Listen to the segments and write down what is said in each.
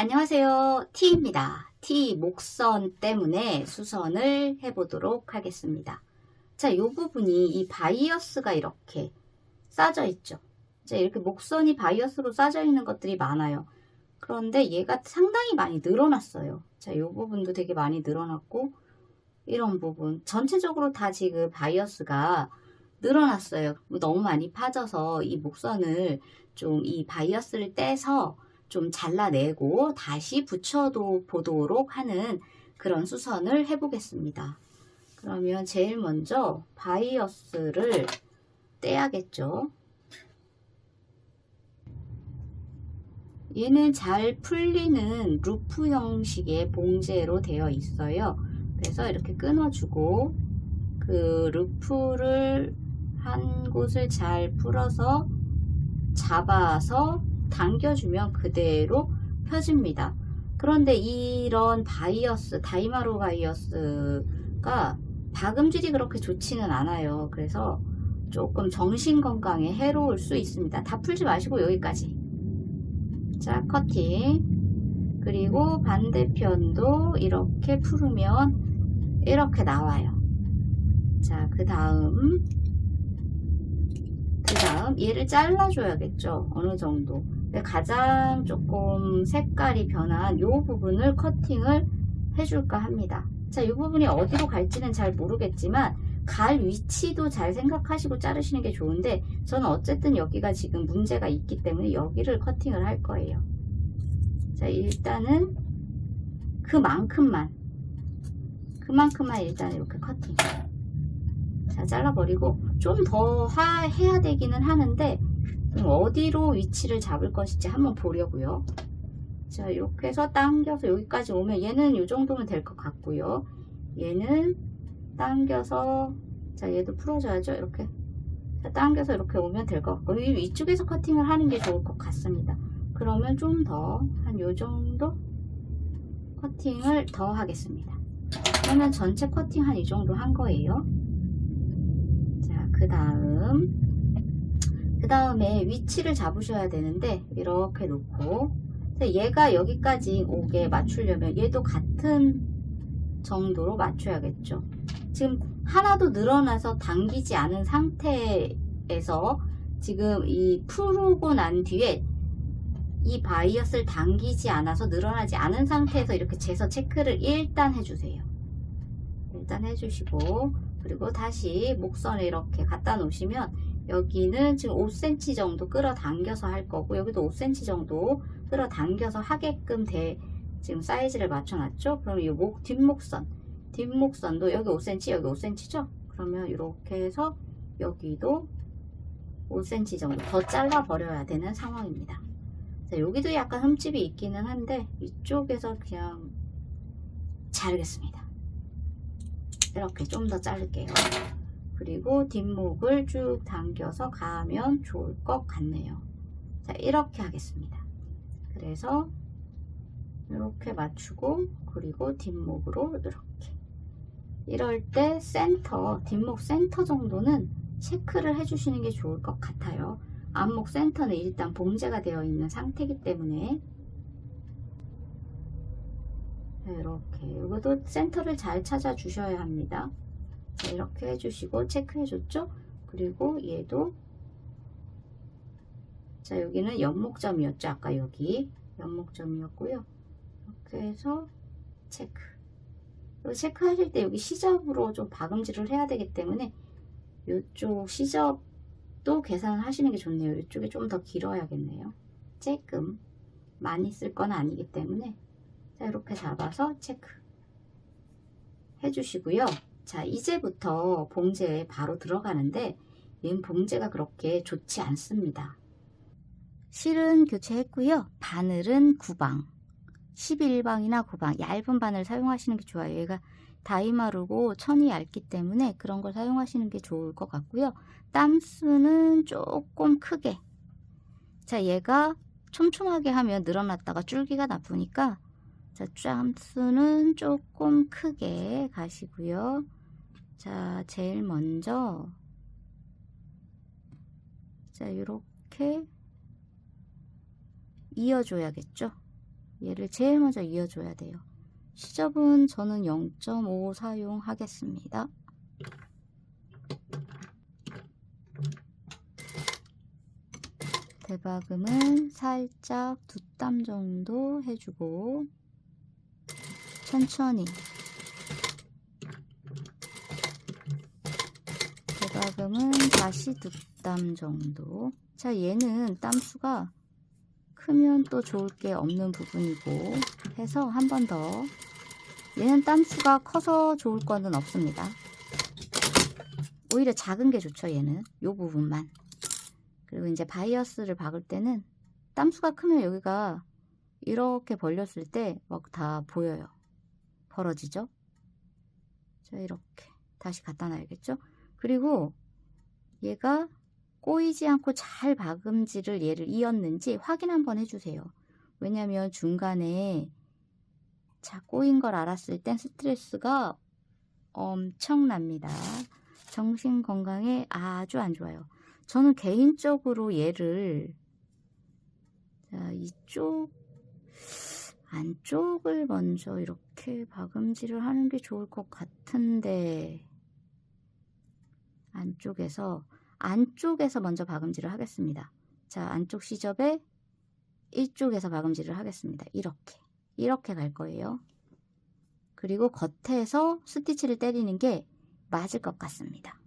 안녕하세요. T입니다. T 목선 때문에 수선을 해보도록 하겠습니다. 자, 이 부분이 이 바이어스가 이렇게 싸져 있죠. 이제 이렇게 목선이 바이어스로 싸져 있는 것들이 많아요. 그런데 얘가 상당히 많이 늘어났어요. 자, 이 부분도 되게 많이 늘어났고, 이런 부분 전체적으로 다 지금 바이어스가 늘어났어요. 너무 많이 파져서 이 목선을 좀 이 바이어스를 떼서 좀 잘라내고 다시 붙여도 보도록 하는 그런 수선을 해보겠습니다. 그러면 제일 먼저 바이어스를 떼야겠죠. 얘는 잘 풀리는 루프 형식의 봉제로 되어 있어요. 그래서 이렇게 끊어주고 그 루프를 한 곳을 잘 풀어서 잡아서 당겨주면 그대로 펴집니다. 그런데 이런 바이어스, 다이마로 바이어스가 박음질이 그렇게 좋지는 않아요. 그래서 조금 정신건강에 해로울 수 있습니다. 다 풀지 마시고 여기까지. 자, 커팅. 그리고 반대편도 이렇게 풀으면 이렇게 나와요. 자, 그 다음 얘를 잘라줘야겠죠. 어느 정도. 근데 가장 조금 색깔이 변한 이 부분을 커팅을 해줄까 합니다. 자, 이 부분이 어디로 갈지는 잘 모르겠지만 갈 위치도 잘 생각하시고 자르시는 게 좋은데 저는 어쨌든 여기가 지금 문제가 있기 때문에 여기를 커팅을 할 거예요. 자, 일단은 그만큼만 일단 이렇게 커팅. 자, 잘라버리고 좀 더 해야 되기는 하는데 어디로 위치를 잡을 것인지 한번 보려고요. 자, 이렇게 해서 당겨서 여기까지 오면 얘는 이 정도면 될 것 같고요. 얘는 당겨서, 자, 얘도 풀어줘야죠. 이렇게. 자, 당겨서 이렇게 오면 될 것 같고, 이쪽에서 커팅을 하는 게 좋을 것 같습니다. 그러면 좀 더, 한 요 정도 커팅을 더 하겠습니다. 그러면 전체 커팅 한 이 정도 한 거예요. 자, 그 다음에 위치를 잡으셔야 되는데, 이렇게 놓고, 얘가 여기까지 오게 맞추려면 얘도 같은 정도로 맞춰야겠죠. 지금 하나도 늘어나서 당기지 않은 상태에서 지금 이 풀고 난 뒤에 이 바이어스를 당기지 않아서 늘어나지 않은 상태에서 이렇게 재서 체크를 일단 해주세요. 일단 해주시고, 그리고 다시 목선에 이렇게 갖다 놓으시면 여기는 지금 5cm 정도 끌어당겨서 할 거고, 여기도 5cm 정도 끌어당겨서 하게끔 지금 사이즈를 맞춰놨죠? 그럼 이 뒷목선도 여기 5cm, 여기 5cm죠? 그러면 이렇게 해서 여기도 5cm 정도 더 잘라 버려야 되는 상황입니다. 자, 여기도 약간 흠집이 있기는 한데 이쪽에서 그냥 자르겠습니다. 이렇게 좀 더 자를게요. 그리고 뒷목을 쭉 당겨서 가면 좋을 것 같네요. 자, 이렇게 하겠습니다. 그래서 이렇게 맞추고, 그리고 뒷목으로 이렇게. 이럴 때 뒷목 센터 정도는 체크를 해주시는 게 좋을 것 같아요. 앞목 센터는 일단 봉제가 되어 있는 상태이기 때문에. 이렇게. 이것도 센터를 잘 찾아 주셔야 합니다. 자, 이렇게 해주시고, 체크해 줬죠? 그리고 얘도, 자, 여기는 연목점이었죠. 아까 여기 연목점이었고요. 이렇게 해서 체크. 체크 하실 때 여기 시접으로 좀 박음질을 해야 되기 때문에 이쪽 시접도 계산을 하시는 게 좋네요. 이쪽이 좀 더 길어야겠네요. 조금 많이 쓸 건 아니기 때문에. 자, 이렇게 잡아서 체크 해주시고요. 자, 이제부터 봉제에 바로 들어가는데 얘는 봉제가 그렇게 좋지 않습니다. 실은 교체했고요. 바늘은 9방, 11방이나 9방, 얇은 바늘 사용하시는 게 좋아요. 얘가 다이마루고 천이 얇기 때문에 그런 걸 사용하시는 게 좋을 것 같고요. 땀수는 조금 크게. 자, 얘가 촘촘하게 하면 늘어났다가 줄기가 나쁘니까, 자, 땀수는 조금 크게 가시고요. 자, 제일 먼저, 자, 이렇게 이어줘야겠죠. 얘를 제일 먼저 이어줘야 돼요. 시접은 저는 0.5 사용하겠습니다. 대박음은 살짝 2땀 정도 해주고 천천히 대박음은 다시 2땀 정도. 자, 얘는 땀수가 크면 또 좋을 게 없는 부분이고 해서 한 번 더. 얘는 땀수가 커서 좋을 거는 없습니다. 오히려 작은 게 좋죠. 얘는 요 부분만. 그리고 이제 바이어스를 박을 때는 땀수가 크면 여기가 이렇게 벌렸을 때 막 다 보여요. 벌어지죠. 자, 이렇게 다시 갖다 놔야겠죠. 그리고 얘가 꼬이지 않고 잘 박음질을 얘를 이었는지 확인 한번 해주세요. 왜냐면 중간에 자, 꼬인 걸 알았을 땐 스트레스가 엄청납니다. 정신 건강에 아주 안 좋아요. 저는 개인적으로 얘를 자, 이쪽 안쪽을 먼저 이렇게 박음질을 하는 게 좋을 것 같은데 안쪽에서 먼저 박음질을 하겠습니다. 자, 안쪽 시접에 이쪽에서 박음질을 하겠습니다. 이렇게 갈 거예요. 그리고 겉에서 스티치를 때리는 게 맞을 것 같습니다.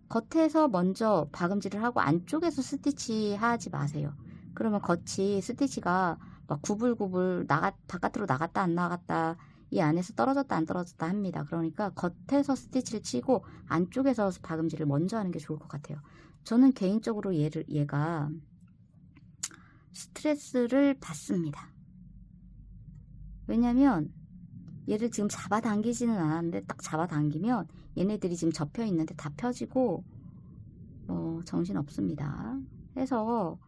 겉에서 먼저 박음질을 하고 안쪽에서 스티치 하지 마세요. 그러면 겉이 스티치가 막 구불구불 바깥으로 나갔다 안 나갔다, 이 안에서 떨어졌다 안 떨어졌다 합니다. 그러니까 겉에서 스티치를 치고 안쪽에서 박음질을 먼저 하는 게 좋을 것 같아요. 저는 개인적으로 얘가 스트레스를 받습니다. 왜냐면 얘를 지금 잡아당기지는 않았는데 딱 잡아당기면 얘네들이 지금 접혀 있는데 다 펴지고 정신 없습니다. 해서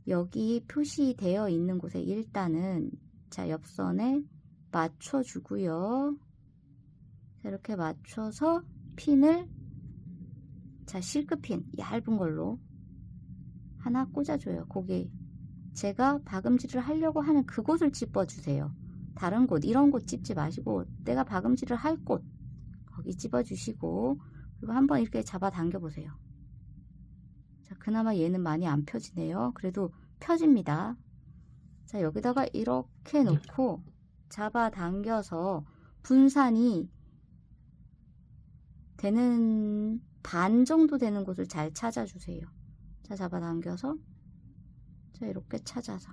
여기 표시되어 있는 곳에 일단은 자, 옆선에 맞춰주고요. 자, 이렇게 맞춰서 핀을 자, 실크핀 얇은 걸로 하나 꽂아줘요. 거기 제가 박음질을 하려고 하는 그곳을 찝어주세요. 다른 곳, 이런 곳 찝지 마시고 내가 박음질을 할 곳 거기 찝어주시고, 그리고 한번 이렇게 잡아당겨 보세요. 자, 그나마 얘는 많이 안 펴지네요. 그래도 펴집니다. 자, 여기다가 이렇게 놓고 잡아당겨서 분산이 되는 반 정도 되는 곳을 잘 찾아주세요. 자, 잡아당겨서 자, 이렇게 찾아서,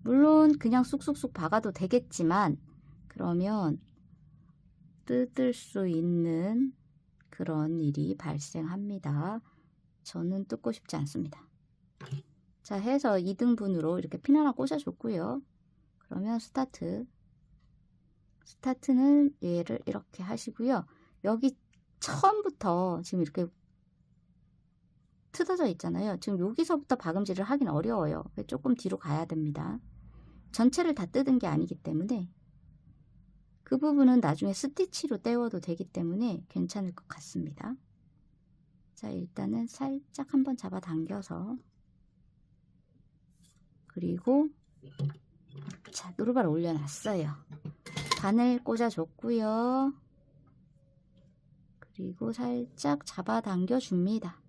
물론 그냥 쑥쑥쑥 박아도 되겠지만 그러면 뜯을 수 있는 그런 일이 발생합니다. 저는 뜯고 싶지 않습니다. 자, 해서 2등분으로 이렇게 핀 하나 꽂아줬고요. 그러면 스타트는 얘를 이렇게 하시고요. 여기 처음부터 지금 이렇게 틀어져 있잖아요. 지금 여기서부터 박음질을 하긴 어려워요. 조금 뒤로 가야 됩니다. 전체를 다 뜯은 게 아니기 때문에 그 부분은 나중에 스티치로 떼워도 되기 때문에 괜찮을 것 같습니다. 자, 일단은 살짝 한번 잡아당겨서, 그리고 자, 노루발 올려놨어요. 바늘 꽂아줬고요. 그리고 살짝 잡아당겨 줍니다.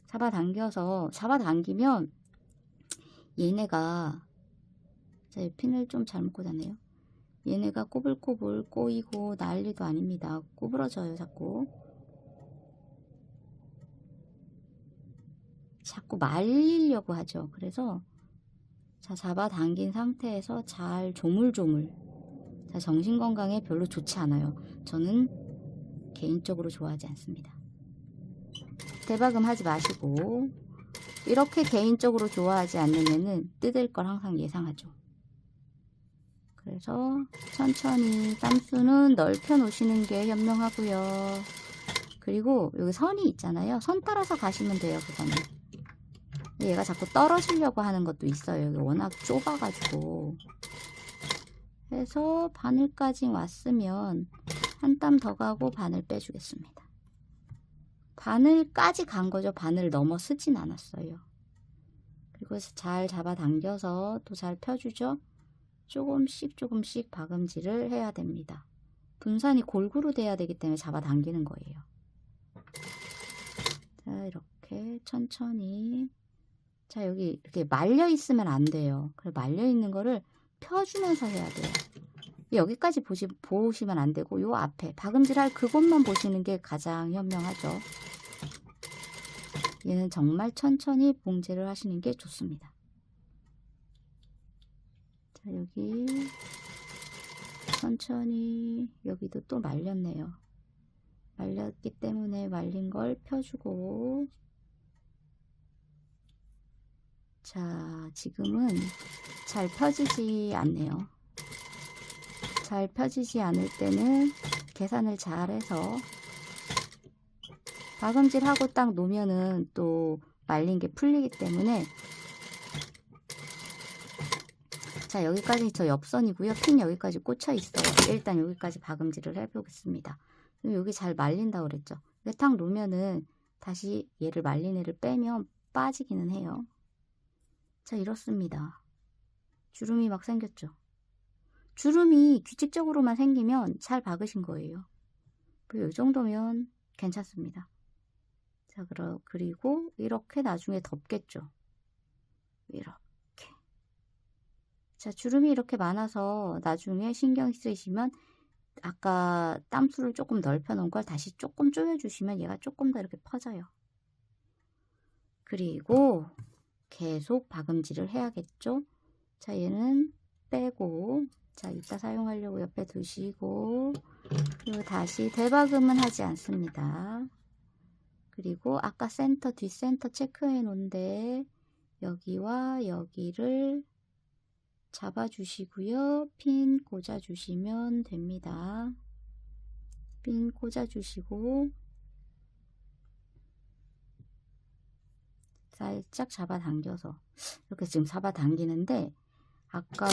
잡아당기면 얘네가, 자, 이 핀을 좀 잘못 꽂았네요. 얘네가 꼬불꼬불 꼬이고 난리도 아닙니다. 구부러져요. 자꾸 말리려고 하죠. 그래서 자, 잡아당긴 상태에서 잘 조물조물. 자, 정신건강에 별로 좋지 않아요. 저는 개인적으로 좋아하지 않습니다. 대박음 하지 마시고, 이렇게 개인적으로 좋아하지 않는 애는 뜯을 걸 항상 예상하죠. 그래서 천천히 땀수는 넓혀 놓으시는 게 현명하고요. 그리고 여기 선이 있잖아요. 선 따라서 가시면 돼요. 그거는. 얘가 자꾸 떨어지려고 하는 것도 있어요. 여기 워낙 좁아가지고. 해서 바늘까지 왔으면 한 땀 더 가고 바늘 빼주겠습니다. 바늘까지 간 거죠. 바늘 넘어 쓰진 않았어요. 그리고 그래서 잘 잡아당겨서 또 잘 펴주죠. 조금씩 박음질을 해야 됩니다. 분산이 골고루 돼야 되기 때문에 잡아당기는 거예요. 자, 이렇게 천천히. 자, 여기 이렇게 말려 있으면 안 돼요. 그래, 말려 있는 거를 펴주면서 해야 돼요. 여기까지 보시면 안 되고, 요 앞에 박음질 할 그곳만 보시는 게 가장 현명하죠. 얘는 정말 천천히 봉제를 하시는 게 좋습니다. 자, 여기 천천히. 여기도 또 말렸네요. 말렸기 때문에 말린 걸 펴주고. 자, 지금은 잘 펴지지 않네요. 잘 펴지지 않을 때는 계산을 잘 해서 박음질하고 딱 놓으면은 또 말린 게 풀리기 때문에. 자, 여기까지 저 옆선이고요. 핀 여기까지 꽂혀 있어요. 일단 여기까지 박음질을 해보겠습니다. 여기 잘 말린다고 그랬죠. 이렇게 탁 놓으면은 다시 얘를 말린 애를 빼면 빠지기는 해요. 자, 이렇습니다. 주름이 막 생겼죠. 주름이 규칙적으로만 생기면 잘 박으신 거예요. 그리고 이 정도면 괜찮습니다. 자, 그리고 이렇게 나중에 덮겠죠. 이렇게. 자, 주름이 이렇게 많아서 나중에 신경 쓰이시면 아까 땀수를 조금 넓혀 놓은 걸 다시 조금 조여주시면 얘가 조금 더 이렇게 퍼져요. 그리고 계속 박음질을 해야겠죠. 자, 얘는 빼고, 자, 이따 사용하려고 옆에 두시고, 그리고 다시 대박음은 하지 않습니다. 그리고 아까 센터, 뒷센터 체크해 놓은데 여기와 여기를 잡아주시고요. 핀 꽂아주시면 됩니다. 핀 꽂아주시고 살짝 잡아당겨서 이렇게 지금 잡아당기는데, 아까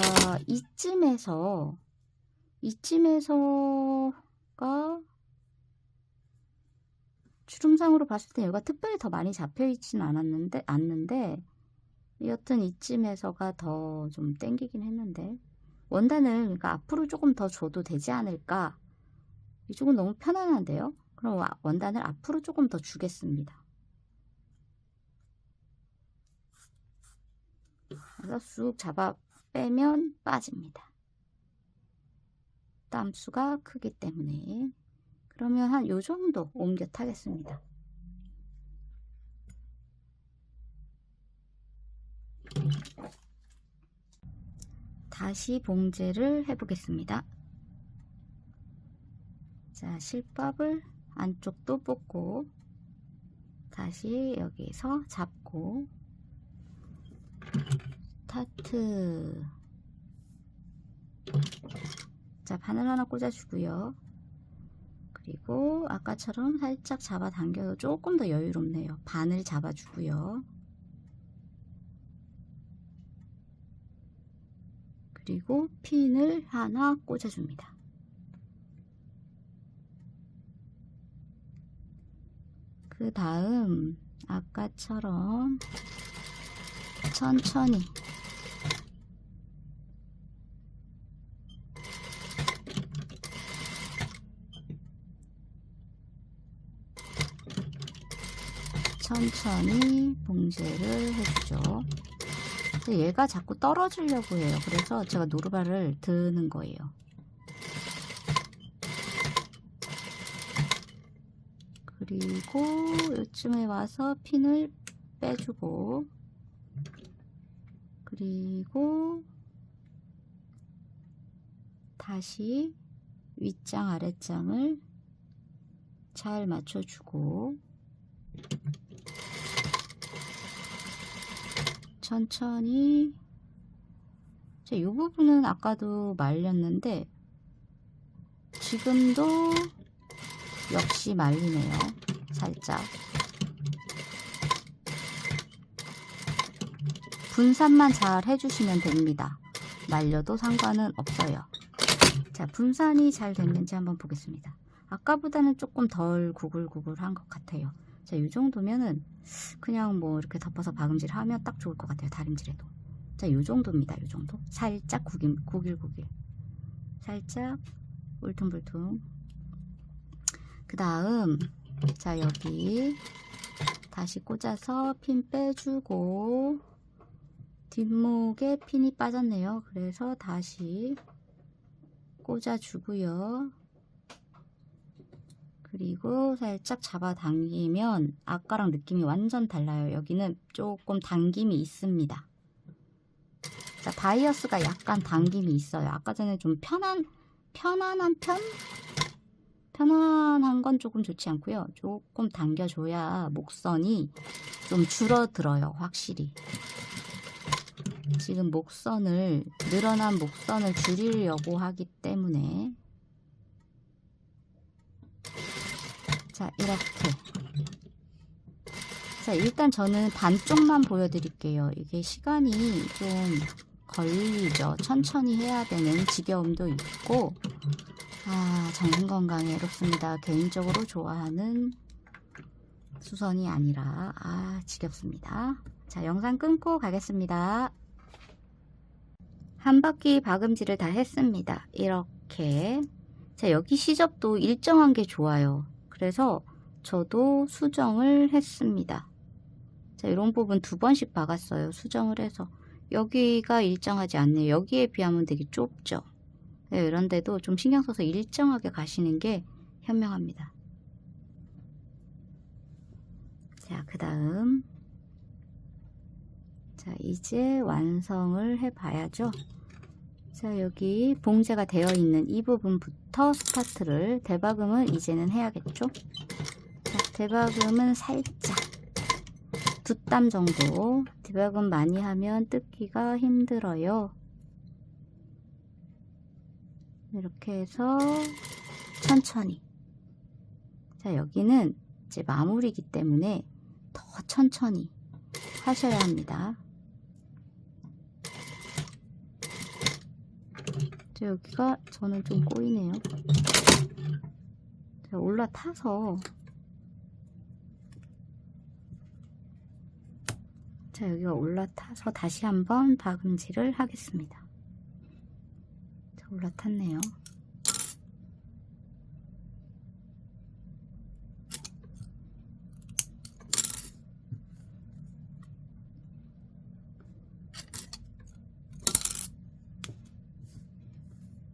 이쯤에서가 주름상으로 봤을 때 여기가 특별히 더 많이 잡혀 있지는 않는데 여튼 이쯤에서가 더 좀 땡기긴 했는데, 원단을 그러니까 앞으로 조금 더 줘도 되지 않을까. 이쪽은 너무 편안한데요. 그럼 원단을 앞으로 조금 더 주겠습니다. 그래서 쑥 잡아 빼면 빠집니다. 땀수가 크기 때문에. 그러면 한 요 정도 옮겨 타겠습니다. 다시 봉제를 해보겠습니다. 자, 실밥을 안쪽도 뽑고 다시 여기서 잡고 스타트. 자, 바늘 하나 꽂아주고요. 그리고 아까처럼 살짝 잡아당겨서 조금 더 여유롭네요. 바늘 잡아주고요. 그리고 핀을 하나 꽂아줍니다. 그 다음 아까처럼 천천히 봉제를 해주죠. 얘가 자꾸 떨어지려고 해요. 그래서 제가 노루발을 드는 거예요. 그리고 요쯤에 와서 핀을 빼주고, 그리고 다시 윗장 아랫장을 잘 맞춰주고 천천히. 이 부분은 아까도 말렸는데 지금도 역시 말리네요. 살짝 분산만 잘 해주시면 됩니다. 말려도 상관은 없어요. 자, 분산이 잘 됐는지 한번 보겠습니다. 아까보다는 조금 덜 구글구글한 것 같아요. 자, 이 정도면은 그냥 뭐 이렇게 덮어서 박음질 하면 딱 좋을 것 같아요. 다림질에도. 자, 이 정도입니다. 이 정도. 살짝 구길. 살짝 울퉁불퉁. 그 다음, 자, 여기 다시 꽂아서 핀 빼주고, 뒷목에 핀이 빠졌네요. 그래서 다시 꽂아주고요. 그리고 살짝 잡아당기면 아까랑 느낌이 완전 달라요. 여기는 조금 당김이 있습니다. 자, 바이어스가 약간 당김이 있어요. 아까 전에 좀 편안한 편안한 건 조금 좋지 않고요. 조금 당겨줘야 목선이 좀 줄어들어요. 확실히. 지금 늘어난 목선을 줄이려고 하기 때문에. 자, 이렇게. 자, 일단 저는 반쪽만 보여드릴게요. 이게 시간이 좀 걸리죠. 천천히 해야 되는 지겨움도 있고, 정신 건강에 해롭습니다. 개인적으로 좋아하는 수선이 아니라, 지겹습니다. 자, 영상 끊고 가겠습니다. 한 바퀴 박음질을 다 했습니다. 이렇게. 자, 여기 시접도 일정한 게 좋아요. 그래서 저도 수정을 했습니다. 자, 이런 부분 2번씩 박았어요. 수정을 해서. 여기가 일정하지 않네요. 여기에 비하면 되게 좁죠. 네, 이런데도 좀 신경 써서 일정하게 가시는 게 현명합니다. 자, 그 다음. 자, 이제 완성을 해봐야죠. 자, 여기 봉제가 되어 있는 이 부분부터 스타트를, 대박음은 이제는 해야겠죠. 자, 대박음은 살짝 2땀 정도. 대박음 많이 하면 뜯기가 힘들어요. 이렇게 해서 천천히. 자, 여기는 이제 마무리이기 때문에 더 천천히 하셔야 합니다. 자, 여기가 저는 좀 꼬이네요. 자, 올라타서. 자, 여기가 올라타서 다시 한번 박음질을 하겠습니다. 자, 올라탔네요.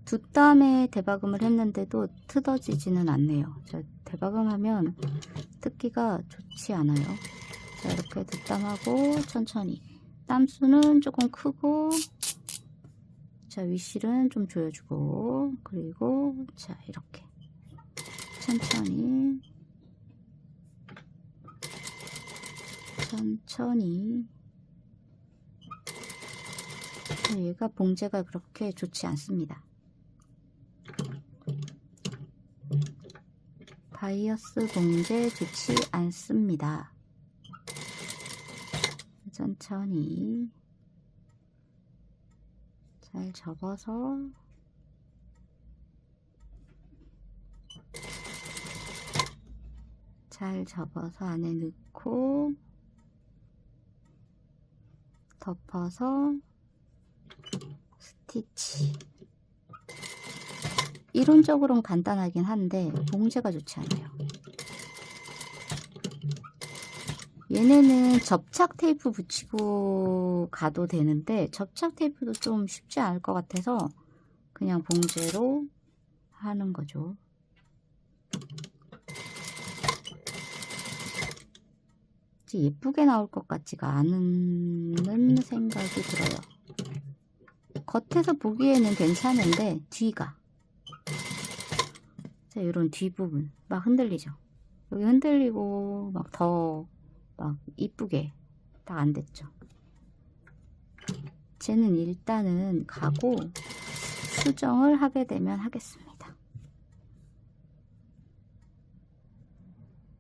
두 땀에 대박음을 했는데도 트어지지는 않네요. 자, 대박음 하면 뜯기가 좋지 않아요. 자, 이렇게 두 땀 하고 천천히. 땀수는 조금 크고, 자, 윗실은 좀 조여주고, 그리고 자, 이렇게 천천히 자, 얘가 봉제가 그렇게 좋지 않습니다. 바이어스 봉제 좋지 않습니다. 천천히 잘 접어서 안에 넣고 덮어서 스티치. 이론적으로는 간단하긴 한데 봉제가 좋지 않아요. 얘네는 접착 테이프 붙이고 가도 되는데 접착 테이프도 좀 쉽지 않을 것 같아서 그냥 봉제로 하는 거죠. 예쁘게 나올 것 같지가 않은 생각이 들어요. 겉에서 보기에는 괜찮은데 뒤가, 자, 이런 뒷부분 막 흔들리죠. 여기 흔들리고 막 더 이쁘게 딱 안 됐죠. 쟤는 일단은 가고 수정을 하게 되면 하겠습니다.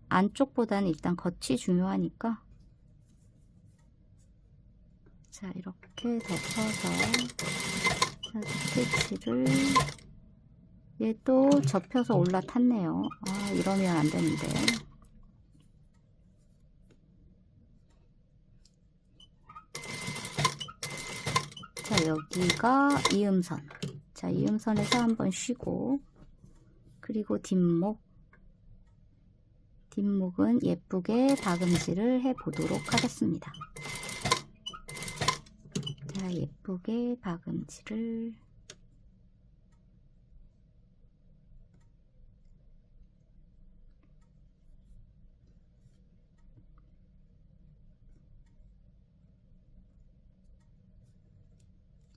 안쪽보다는 일단 겉이 중요하니까. 자, 이렇게 덮어서 스티치를. 얘도 접혀서 올라탔네요. 이러면 안 되는데. 자, 여기가 이음선. 자, 이음선에서 한번 쉬고, 그리고 뒷목은 예쁘게 박음질을 해 보도록 하겠습니다. 자, 예쁘게 박음질을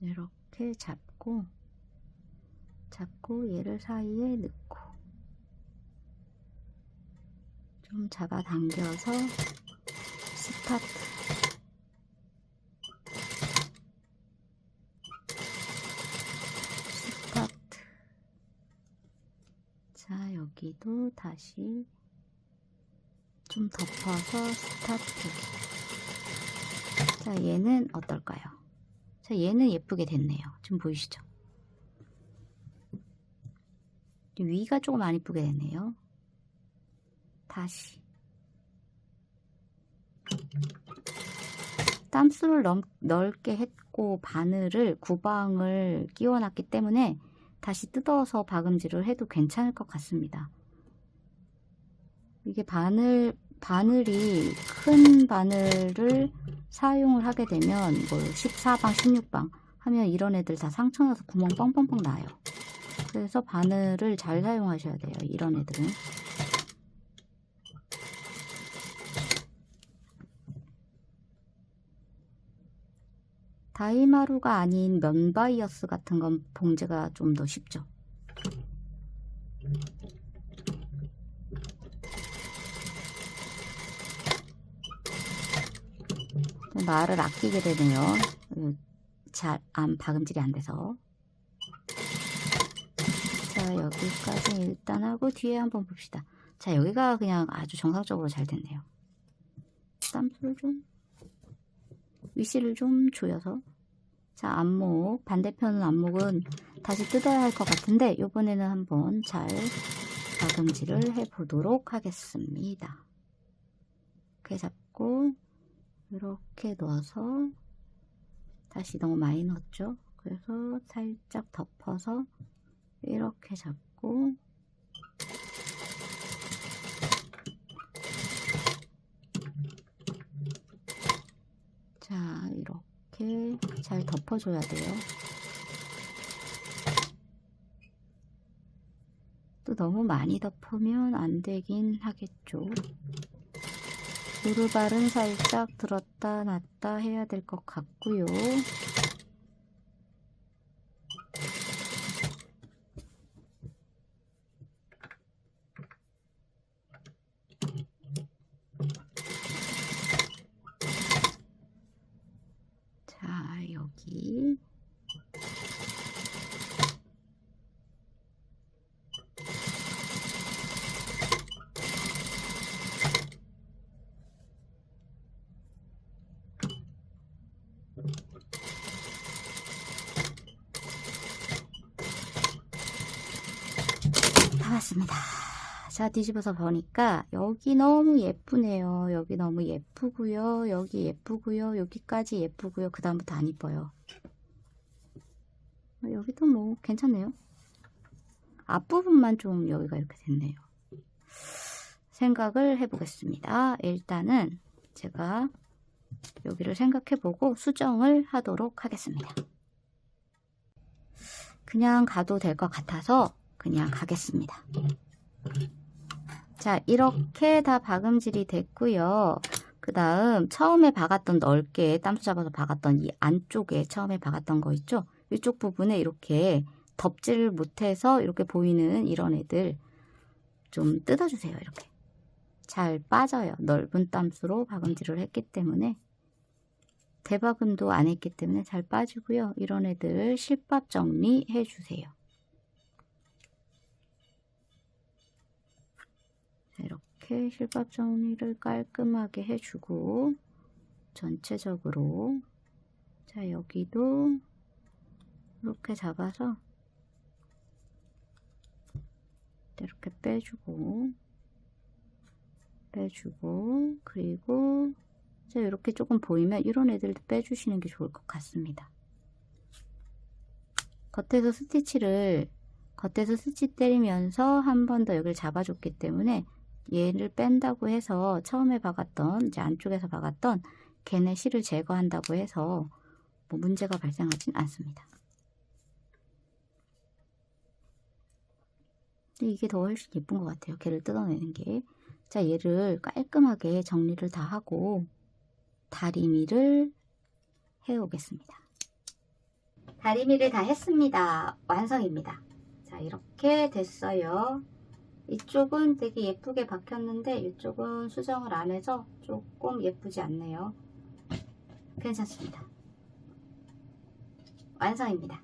이렇게 잡고 얘를 사이에 넣고 좀 잡아당겨서 스타트. 자, 여기도 다시 좀 덮어서 스타트. 자, 얘는 어떨까요? 자, 얘는 예쁘게 됐네요. 지금 보이시죠? 위가 조금 안 이쁘게 됐네요. 다시 땀수를 넓게 했고 바늘을 구방을 끼워놨기 때문에 다시 뜯어서 박음질을 해도 괜찮을 것 같습니다. 이게 바늘이 큰 바늘을 사용을 하게 되면 뭐 14방, 16방 하면 이런 애들 다 상처나서 구멍 뻥뻥뻥 나요. 그래서 바늘을 잘 사용하셔야 돼요. 이런 애들은. 다이마루가 아닌 면바이어스 같은 건 봉제가 좀 더 쉽죠. 말을 아끼게 되네요. 잘 박음질이 안 돼서. 자, 여기까지 일단 하고 뒤에 한번 봅시다. 자, 여기가 그냥 아주 정상적으로 잘 됐네요. 땀수를 좀, 위시를 좀 조여서. 자, 안목, 반대편 안목은 다시 뜯어야 할 것 같은데 이번에는 한번 잘 박음질을 해보도록 하겠습니다. 이렇게 잡고 이렇게 넣어서 다시 너무 많이 넣었죠. 그래서 살짝 덮어서 이렇게 잡고 자, 이렇게 잘 덮어줘야 돼요. 또 너무 많이 덮으면 안 되긴 하겠죠. 오르발은 살짝 들었다 놨다 해야 될 것 같고요. 자, 여기 다 왔습니다. 자, 뒤집어서 보니까 여기 너무 예쁘네요. 여기 너무 예쁘고요. 여기 예쁘고요. 여기까지 예쁘고요. 그 다음부터 안 이뻐요. 여기도 뭐 괜찮네요. 앞부분만 좀 여기가 이렇게 됐네요. 생각을 해보겠습니다. 일단은 제가 여기를 생각해보고 수정을 하도록 하겠습니다. 그냥 가도 될 것 같아서 그냥 가겠습니다. 자, 이렇게 다 박음질이 됐고요. 그 다음 처음에 박았던 넓게 땀수 잡아서 박았던 이 안쪽에 처음에 박았던 거 있죠? 이쪽 부분에 이렇게 덮지를 못해서 이렇게 보이는 이런 애들 좀 뜯어주세요. 이렇게 잘 빠져요. 넓은 땀수로 박음질을 했기 때문에 대박음도 안 했기 때문에 잘 빠지고요. 이런 애들 실밥 정리해 주세요. 이렇게 실밥 정리를 깔끔하게 해주고 전체적으로 자, 여기도 이렇게 잡아서 이렇게 빼주고 그리고 자, 이렇게 조금 보이면 이런 애들도 빼주시는 게 좋을 것 같습니다. 겉에서 스티치 때리면서 한 번 더 여기를 잡아줬기 때문에 얘를 뺀다고 해서 처음에 박았던, 이제 안쪽에서 박았던 걔네 실을 제거한다고 해서 뭐 문제가 발생하진 않습니다. 근데 이게 더 훨씬 예쁜 것 같아요. 걔를 뜯어내는 게. 자, 얘를 깔끔하게 정리를 다 하고 다리미를 해오겠습니다. 다리미를 다 했습니다. 완성입니다. 자, 이렇게 됐어요. 이쪽은 되게 예쁘게 박혔는데 이쪽은 수정을 안 해서 조금 예쁘지 않네요. 괜찮습니다. 완성입니다.